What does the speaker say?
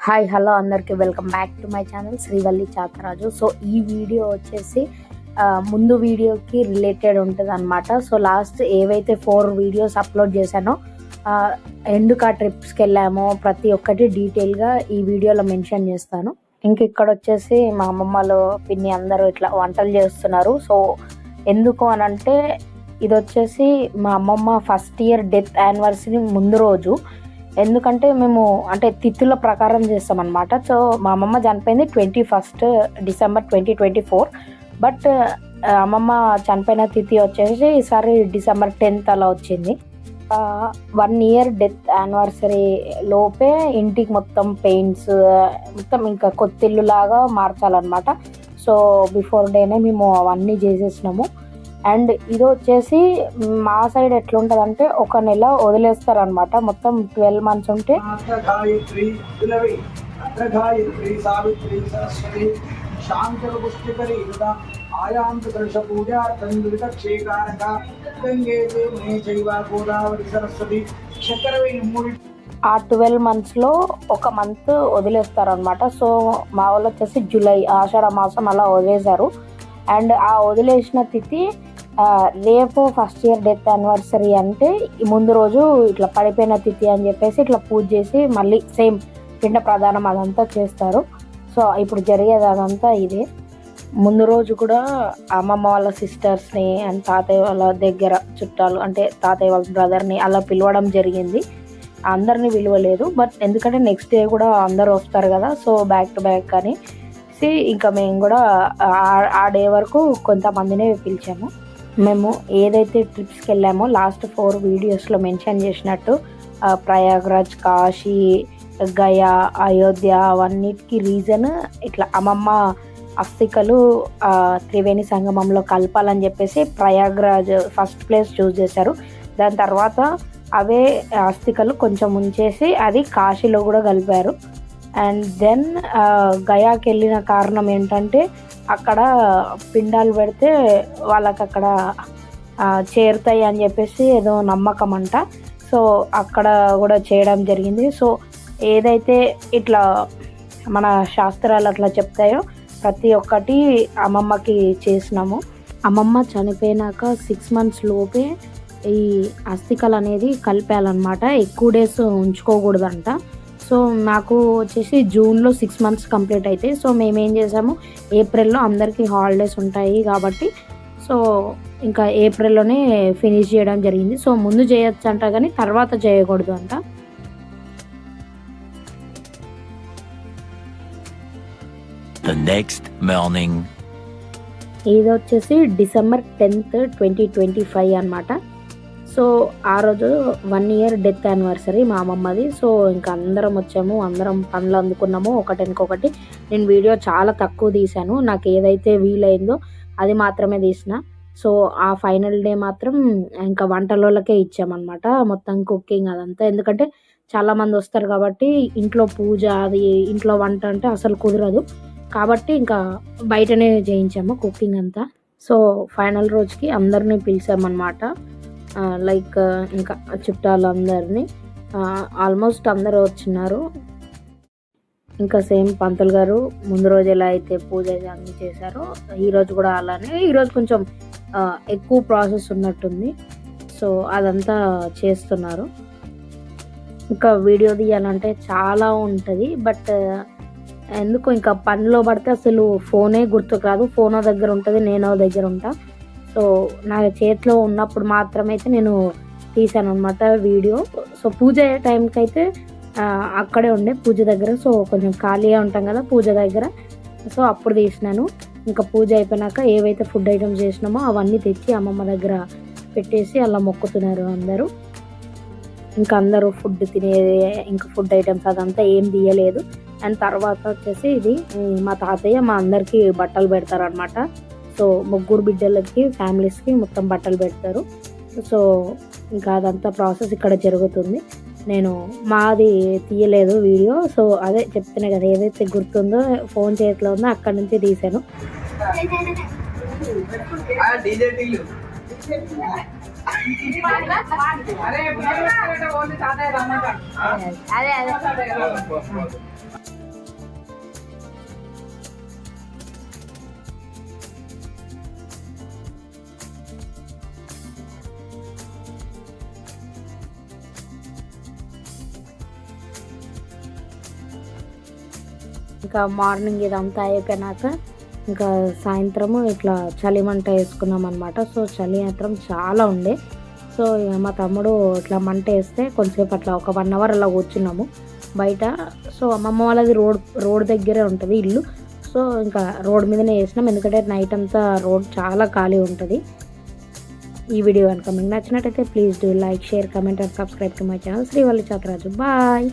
Hi hello అందరికీ welcome back to my channel Srivalli Chataraju. So ఈ video వచ్చేసి ముందు వీడియోకి రిలేటెడ్ ఉంటుంది అనమాట. సో లాస్ట్ ఏవైతే 4 వీడియోస్ అప్లోడ్ చేశానో ఎందుకు ఆ ట్రిప్స్కి వెళ్ళామో ప్రతి ఒక్కటి డీటెయిల్గా ఈ వీడియోలో మెన్షన్ చేస్తాను. ఇంక ఇక్కడ వచ్చేసి మా అమ్మమ్మలో పిన్ని అందరూ ఇట్లా వంటలు చేస్తున్నారు. సో ఎందుకు అని అంటే ఇది వచ్చేసి మా అమ్మమ్మ ఫస్ట్ ఇయర్ డెత్ యానివర్సరీ ముందు రోజు. ఎందుకంటే మేము అంటే తిథుల ప్రకారం చేస్తామన్నమాట. సో మా అమ్మమ్మ చనిపోయింది 21 డిసెంబర్ 2024. బట్ అమ్మమ్మ చనిపోయిన తిథి వచ్చేసి ఈసారి డిసెంబర్ 10th అలా వచ్చింది. 1 ఇయర్ డెత్ యానివర్సరీ లోపే ఇంటికి మొత్తం పెయింట్స్ మొత్తం ఇంకా కొత్తిల్లు లాగా మార్చాలన్నమాట. సో బిఫోర్ డేనే మేము అవన్నీ చేసేసినాము. అండ్ ఇది వచ్చేసి మా సైడ్ ఎట్లుంటది అంటే ఒక నెల వదిలేస్తారు అనమాట. మొత్తం 12 months ఉంటే ఆ 12 monthsలో 1 month వదిలేస్తారు అనమాట. సో మా వాళ్ళు వచ్చేసి జూలై ఆషాఢ మాసం అలా వదిలేశారు. అండ్ ఆ వదిలేసిన తిథి రేపు ఫస్ట్ ఇయర్ డెత్ యానివర్సరీ అంటే ముందు రోజు ఇట్లా పడిపోయిన తిథి అని చెప్పేసి ఇట్లా పూజ చేసి మళ్ళీ సేమ్ పిండ ప్రదానం అదంతా చేస్తారు. సో ఇప్పుడు జరిగేది అదంతా ఇదే. ముందు రోజు కూడా అమ్మమ్మ వాళ్ళ సిస్టర్స్ని అండ్ తాతయ్య వాళ్ళ దగ్గర చుట్టాలు అంటే తాతయ్య వాళ్ళ బ్రదర్ని అలా పిలవడం జరిగింది. అందరినీ పిలవలేదు, బట్ ఎందుకంటే నెక్స్ట్ డే కూడా అందరు వస్తారు కదా. సో బ్యాక్ టు బ్యాక్ అని ఇంకా మేము కూడా ఆ డే వరకు కొంతమందినే పిలిచాము. మేము ఏదైతే ట్రిప్స్కి వెళ్ళామో లాస్ట్ 4 వీడియోస్లో మెన్షన్ చేసినట్టు ప్రయాగ్రాజ్, కాశీ, గయా, అయోధ్య అవన్నిటికీ రీజన్ ఇట్లా అమ్మమ్మ అస్థికలు త్రివేణి సంగమంలో కలపాలని చెప్పేసి ప్రయాగ్రాజ్ ఫస్ట్ ప్లేస్ చూస్ చేశారు. దాని తర్వాత అవే అస్థికలు కొంచెం ఉంచేసి అది కాశీలో కూడా కలిపారు. అండ్ దెన్ గయాకి వెళ్ళిన కారణం ఏంటంటే అక్కడ పిండాలు పెడితే వాళ్ళకి అక్కడ చేరుతాయి అని చెప్పేసి ఏదో నమ్మకం అంట. సో అక్కడ కూడా చేయడం జరిగింది. సో ఏదైతే ఇట్లా మన శాస్త్రాలు అట్లా చెప్తాయో ప్రతి ఒక్కటి అమ్మమ్మకి చేసినాము. అమ్మమ్మ చనిపోయినాక 6 months లోపే ఈ అస్థికలు అనేది కలిపేయాలన్నమాట. ఎక్కువ డేస్ ఉంచుకోకూడదంట. సో నాకు వచ్చేసి జూన్లో 6 months కంప్లీట్ అవుతాయి. సో మేమేం చేసాము, ఏప్రిల్లో అందరికీ హాలిడేస్ ఉంటాయి కాబట్టి సో ఇంకా ఏప్రిల్లోనే ఫినిష్ చేయడం జరిగింది. సో ముందు చేయొచ్చు అంట కానీ తర్వాత చేయకూడదు అంట. ఇది వచ్చేసి డిసెంబర్ 10th 2025 అన్నమాట. సో ఆ రోజు 1 year డెత్ యానివర్సరీ మా అమ్మమ్మది. సో ఇంకా అందరం వచ్చాము, అందరం పనులు అందుకున్నాము ఒకటికొకటి. నేను వీడియో చాలా తక్కువ తీశాను, నాకు ఏదైతే వీలైందో అది మాత్రమే తీసిన. సో ఆ ఫైనల్ డే మాత్రం ఇంకా వంటలకే ఇచ్చామన్నమాట, మొత్తం కుకింగ్ అదంతా. ఎందుకంటే చాలామంది వస్తారు కాబట్టి ఇంట్లో పూజ అది ఇంట్లో వంట అంటే అసలు కుదరదు కాబట్టి ఇంకా బయటనే చేయించాము కుకింగ్ అంతా. సో ఫైనల్ రోజుకి అందరినీ పిలిచామన్నమాట. లైక్ ఇంకా చుట్టాలందరినీ ఆల్మోస్ట్ అందరూ వచ్చినారు. ఇంకా సేమ్ పంతులు గారు ముందు రోజు ఎలా అయితే పూజ అన్నీ చేశారో ఈరోజు కూడా అలానే. ఈరోజు కొంచెం ఎక్కువ ప్రాసెస్ ఉన్నట్టుంది. సో అదంతా చేస్తున్నారు. ఇంకా వీడియో తీయాలంటే చాలా ఉంటుంది, బట్ ఎందుకు ఇంకా పనిలో పడితే అసలు ఫోనే గుర్తుకు రాదు. ఫోన్ దగ్గర ఉంటుంది, నేను దగ్గర ఉంటా. సో నా చేతిలో ఉన్నప్పుడు మాత్రమైతే నేను తీసాను అనమాట వీడియో. సో పూజ అయ్యే టైంకి అయితే అక్కడే ఉండే పూజ దగ్గర. సో కొంచెం ఖాళీగా ఉంటాం కదా పూజ దగ్గర, సో అప్పుడు తీసినాను. ఇంకా పూజ అయిపోయినాక ఏవైతే ఫుడ్ ఐటమ్స్ చేసినామో అవన్నీ తెచ్చి అమ్మమ్మ దగ్గర పెట్టేసి అలా మొక్కుతున్నారు అందరూ. ఇంకా అందరూ ఫుడ్ తినేది, ఇంకా ఫుడ్ ఐటమ్స్ అదంతా ఏం తీయలేదు. అండ్ తర్వాత వచ్చేసి ఇది మా తాతయ్య మా అందరికీ బట్టలు పెడతారనమాట. సో 3 బిడ్డలకి ఫ్యామిలీస్కి మొత్తం బట్టలు పెడతారు. సో ఇంకా అదంతా ప్రాసెస్ ఇక్కడ జరుగుతుంది. నేను మాది తీయలేదు వీడియో. సో అదే చెప్తున్నా కదా, ఏదైతే గుర్తుందో ఫోన్ చేతిలో ఉందో అక్కడి నుంచి తీసాను. అదే అదే ఇంకా మార్నింగ్ ఇదంతా అయిపోయినాక ఇంకా సాయంత్రము ఇట్లా చలి మంట వేసుకున్నాం అనమాట. సో చలి మాత్రం చాలా ఉండే. సో మా తమ్ముడు ఇట్లా మంట వేస్తే కొంచెంసేపు అట్లా ఒక 1 అవర్ అలా కూర్చున్నాము బయట. సో అమ్మమ్మ వాళ్ళది రోడ్ దగ్గరే ఉంటుంది ఇల్లు. సో ఇంకా రోడ్ మీదనే వేసినాం, ఎందుకంటే నైట్ అంతా రోడ్ చాలా ఖాళీ ఉంటుంది. ఈ వీడియో కనుక మీకు నచ్చినట్టయితే please do like, share, comment and subscribe to my channel Srivalli Chataraju. Bye.